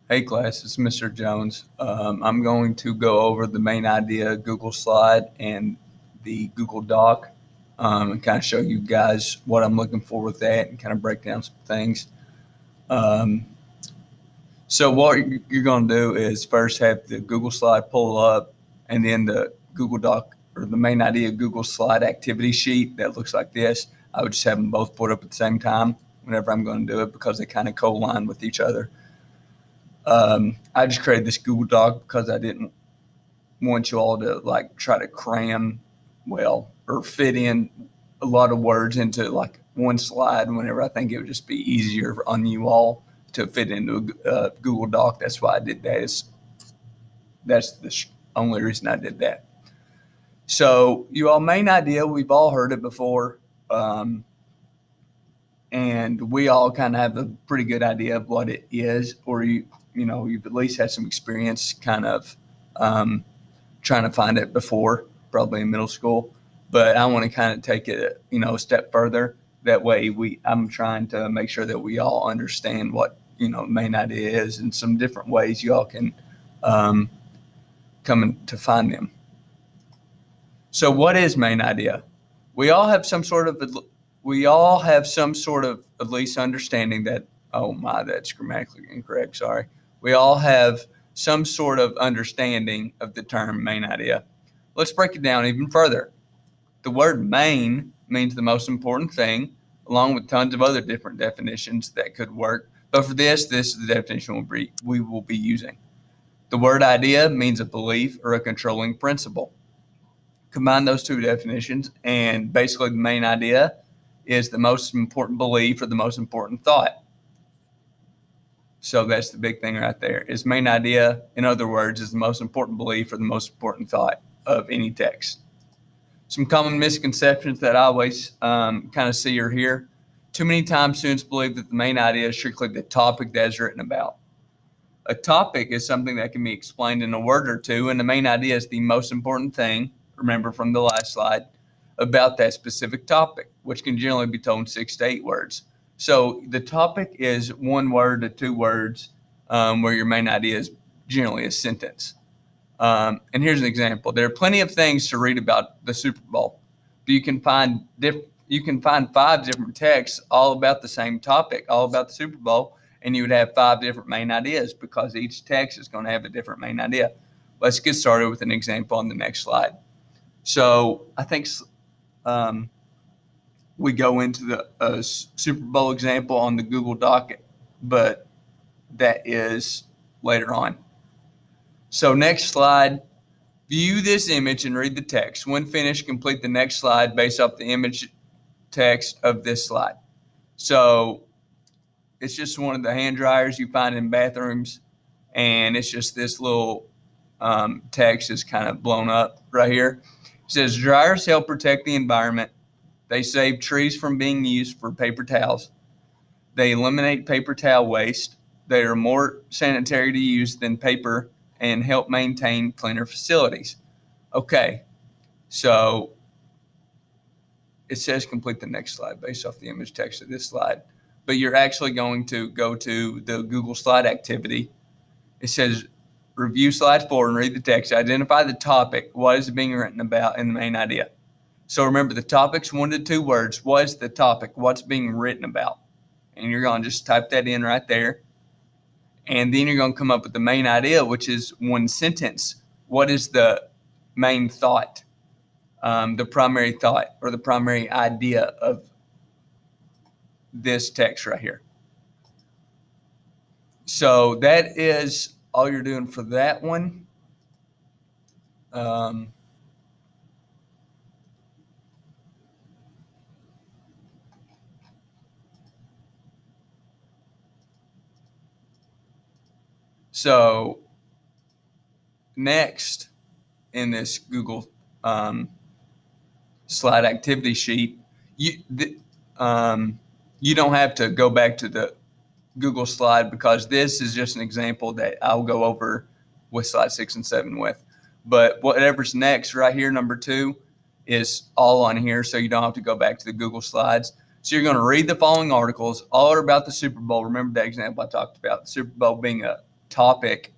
Hey class, it's Mr. Jones. I'm going to go over the main idea Google slide and the Google Doc and kind of show you guys what I'm looking for with that and kind of break down some things. Um, so what you're going to do is first have the Google slide pull up and then the Google Doc or the main idea Google slide activity sheet that looks like this. I would just have them both put up at the same time whenever I'm going to do it because they kind of co-line with each other. I just created this Google Doc because I didn't want you all to like try to cram or fit in a lot of words into like one slide whenever I think it would just be easier on you all to fit into a Google Doc. That's why I did that. That's the only reason I did that. So you all main idea, we've all heard it before. Um, and we all kind of have a pretty good idea of what it is, or you've at least had some experience kind of um, trying to find it before, probably in middle school. But I want to kind of take it, a step further. That way, I'm trying to make sure that we all understand what main idea is, and some different ways you all can um, come in to find them. So, what is main idea? We all have some sort of we all have some sort of at least understanding that. Oh my, that's grammatically incorrect. Sorry. We all have some sort of understanding of the term main idea. Let's break it down even further. The word main means the most important thing, along with tons of other different definitions that could work. But for this is the definition we will be using. The word idea means a belief or a controlling principle. Combine those two definitions, and basically the main idea is the most important belief or the most important thought. So that's the big thing right there. Is main idea, in other words, is the most important belief or the most important thought of any text. Some common misconceptions that I always kind of see or hear. Too many times students believe that the main idea is strictly the topic that is written about. A topic is something that can be explained in a word or two, and the main idea is the most important thing, remember from the last slide, about that specific topic, which can generally be told in 6 to 8 words. So the topic is 1 word to 2 words, where your main idea is generally a sentence. And here's an example. There are plenty of things to read about the Super Bowl, but you can find 5 different texts all about the same topic, all about the Super Bowl, and you would have 5 different main ideas because each text is going to have a different main idea. Let's get started with an example on the next slide. So I think um, we go into the Super Bowl example on the Google Doc, but that is later on. So next slide. View this image and read the text. When finished, complete the next slide based off the image text of this slide. So it's just one of the hand dryers you find in bathrooms, and it's just this little text is kind of blown up right here. It says dryers help protect the environment. They save trees from being used for paper towels. They eliminate paper towel waste. They are more sanitary to use than paper and help maintain cleaner facilities. Okay, so it says complete the next slide based off the image text of this slide, but you're actually going to go to the Google slide activity. It says review slide 4 and read the text. Identify the topic. What is it being written about in the main idea? So remember, the topic's 1 to 2 words. What is the topic? What's being written about? And you're going to just type that in right there. And then you're going to come up with the main idea, which is 1 sentence. What is the main thought? The primary thought or the primary idea of this text right here. So that is all you're doing for that one. So next in this Google slide activity sheet, you don't have to go back to the Google slide because this is just an example that I'll go over with slide 6 and 7 with. But whatever's next right here, number 2, is all on here, so you don't have to go back to the Google slides. So you're going to read the following articles, all are about the Super Bowl. Remember that example I talked about, the Super Bowl being a topic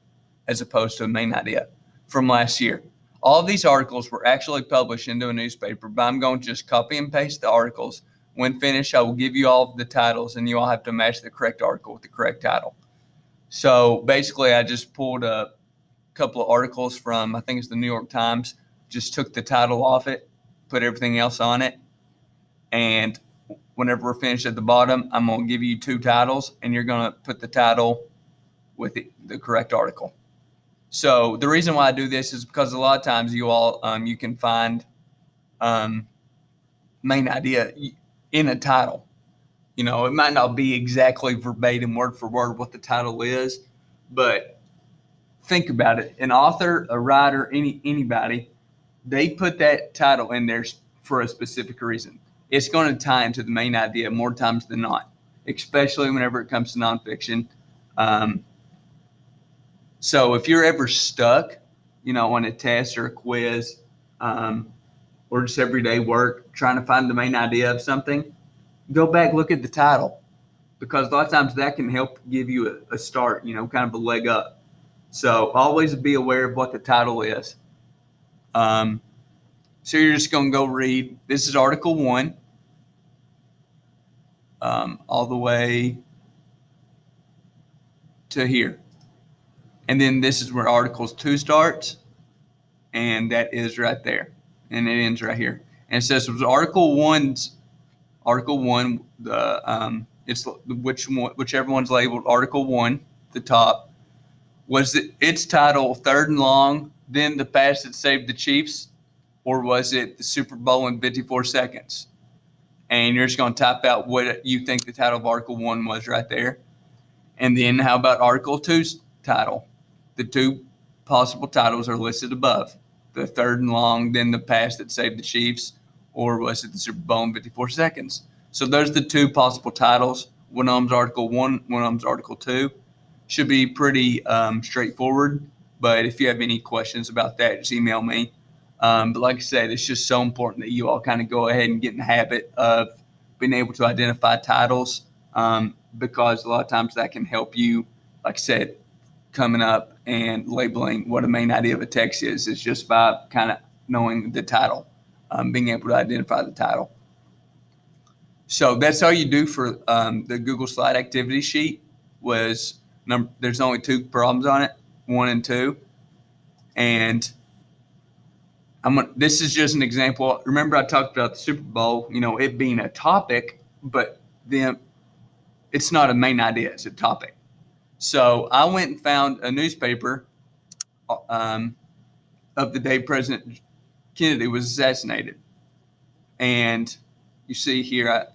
as opposed to a main idea from last year. All of these articles were actually published into a newspaper, but I'm going to just copy and paste the articles. When finished, I will give you all the titles, and you all have to match the correct article with the correct title. So basically, I just pulled a couple of articles from, I think it's the New York Times, just took the title off it, put everything else on it, and whenever we're finished at the bottom, I'm going to give you 2 titles, and you're going to put the title with the correct article. So the reason why I do this is because a lot of times you all, you can find main idea in a title. You know, it might not be exactly verbatim, word for word what the title is, but think about it. An author, a writer, anybody, they put that title in there for a specific reason. It's going to tie into the main idea more times than not, especially whenever it comes to nonfiction. So if you're ever stuck, you know, on a test or a quiz, or just everyday work, trying to find the main idea of something, go back, look at the title, because a lot of times that can help give you a start, you know, kind of a leg up. So always be aware of what the title is. So you're just going to go read. This is Article 1, all the way to here. And then this is where Articles 2 starts, and that is right there. And it ends right here. And it says it was Article 1, it's whichever one's labeled Article 1, the top, was its title Third and Long, then the pass that saved the Chiefs, or was it the Super Bowl in 54 seconds? And you're just going to type out what you think the title of Article 1 was right there. And then how about Article 2's title? The 2 possible titles are listed above. The Third and Long, then the pass that saved the Chiefs, or was it the Super Bowl in 54 seconds? So those are the 2 possible titles. One of them's Article 1, one of them's Article 2. Should be pretty straightforward, but if you have any questions about that, just email me. But like I said, it's just so important that you all kind of go ahead and get in the habit of being able to identify titles, because a lot of times that can help you, like I said, coming up and labeling what a main idea of a text is just by kind of knowing the title, being able to identify the title. So that's all you do for the Google Slide activity sheet. There's only 2 problems on it, 1 and 2. And this is just an example. Remember I talked about the Super Bowl, you know, it being a topic, but then it's not a main idea, it's a topic. So I went and found a newspaper of the day President Kennedy was assassinated. And you see here,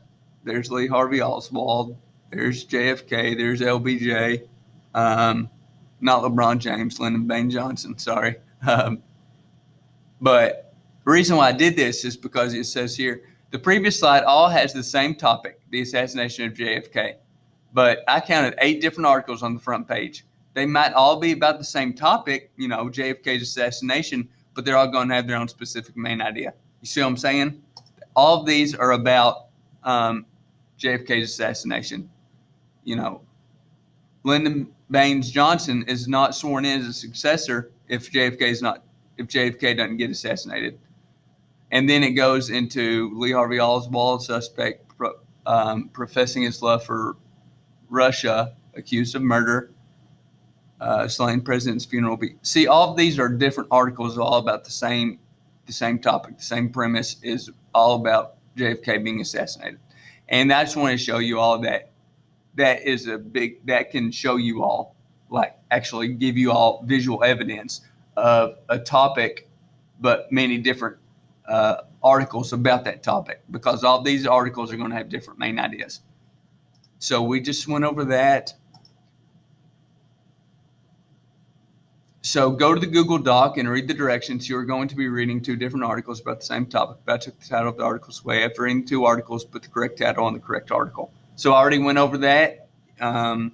there's Lee Harvey Oswald, there's JFK, there's LBJ, not LeBron James, Lyndon Baines Johnson, sorry. But the reason why I did this is because it says here, the previous slide all has the same topic, the assassination of JFK. But I counted 8 different articles on the front page. They might all be about the same topic, you know, JFK's assassination, but they're all going to have their own specific main idea. You see what I'm saying? All of these are about JFK's assassination. You know, Lyndon Baines Johnson is not sworn in as a successor if JFK doesn't get assassinated. And then it goes into Lee Harvey Oswald, suspect professing his love for Russia, accused of murder, slain president's funeral. See, all of these are different articles, all about the same topic. The same premise is all about JFK being assassinated. And I just want to show you all that. That can show you all, like actually give you all visual evidence of a topic, but many different articles about that topic, because all these articles are going to have different main ideas. So we just went over that. So go to the Google Doc and read the directions. You're going to be reading 2 different articles about the same topic. I took the title of the articles away. After reading 2 articles, put the correct title on the correct article. So I already went over that. I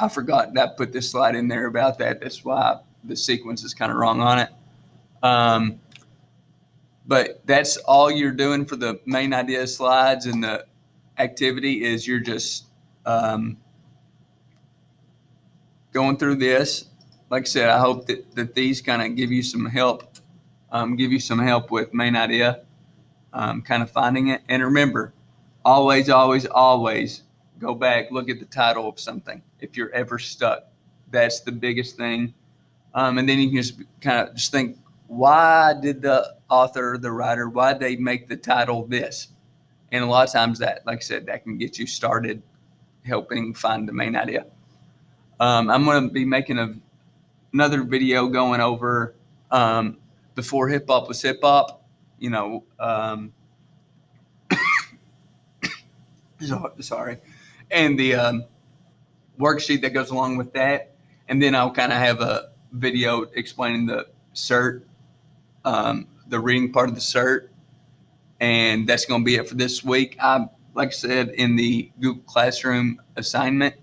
forgot that I put this slide in there about that. That's why the sequence is kind of wrong on it. But that's all you're doing for the main idea slides, and the activity is you're just going through this. Like I said, I hope that these kind of give you some help, with main idea, kind of finding it. And remember, always, always, always go back, look at the title of something if you're ever stuck. That's the biggest thing. And then you can just kind of just think, why did the author, the writer, why did they make the title this? And a lot of times that, like I said, that can get you started helping find the main idea. I'm going to be making another video going over before hip hop was hip hop. Sorry, and the worksheet that goes along with that, and then I'll kind of have a video explaining the CERT, the reading part of the CERT, and that's going to be it for this week. Like I said, in the Google Classroom assignment,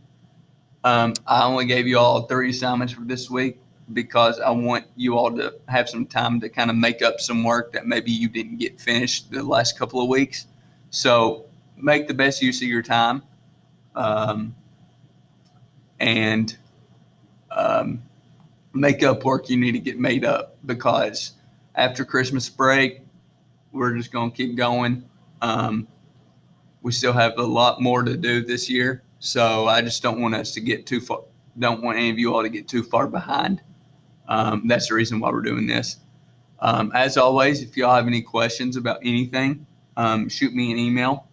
I only gave you all 3 assignments for this week because I want you all to have some time to kind of make up some work that maybe you didn't get finished the last couple of weeks. So make the best use of your time, and make up work you need to get made up, because after Christmas break, we're just going to keep going. We still have a lot more to do this year, so I just don't want us to get too far. Don't want any of you all to get too far behind. That's the reason why we're doing this. As always, if y'all have any questions about anything, shoot me an email.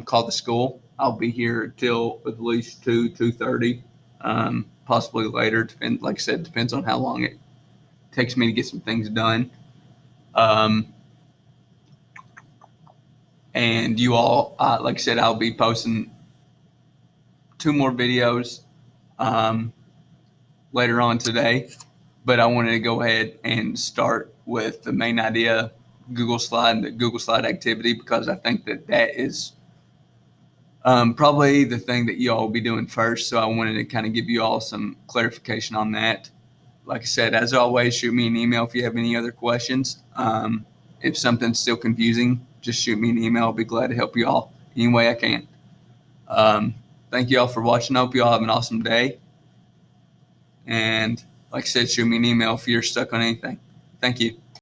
Call the school. I'll be here till at least 2:30, possibly later. Like I said, depends on how long it takes me to get some things done. And you all, like I said, I'll be posting 2 more videos later on today. But I wanted to go ahead and start with the main idea, Google Slide, and the Google Slide activity, because I think that is probably the thing that you all will be doing first. So I wanted to kind of give you all some clarification on that. Like I said, as always, shoot me an email if you have any other questions. If something's still confusing, just shoot me an email. I'll be glad to help you all any way I can. Thank you all for watching. I hope you all have an awesome day. And like I said, shoot me an email if you're stuck on anything. Thank you.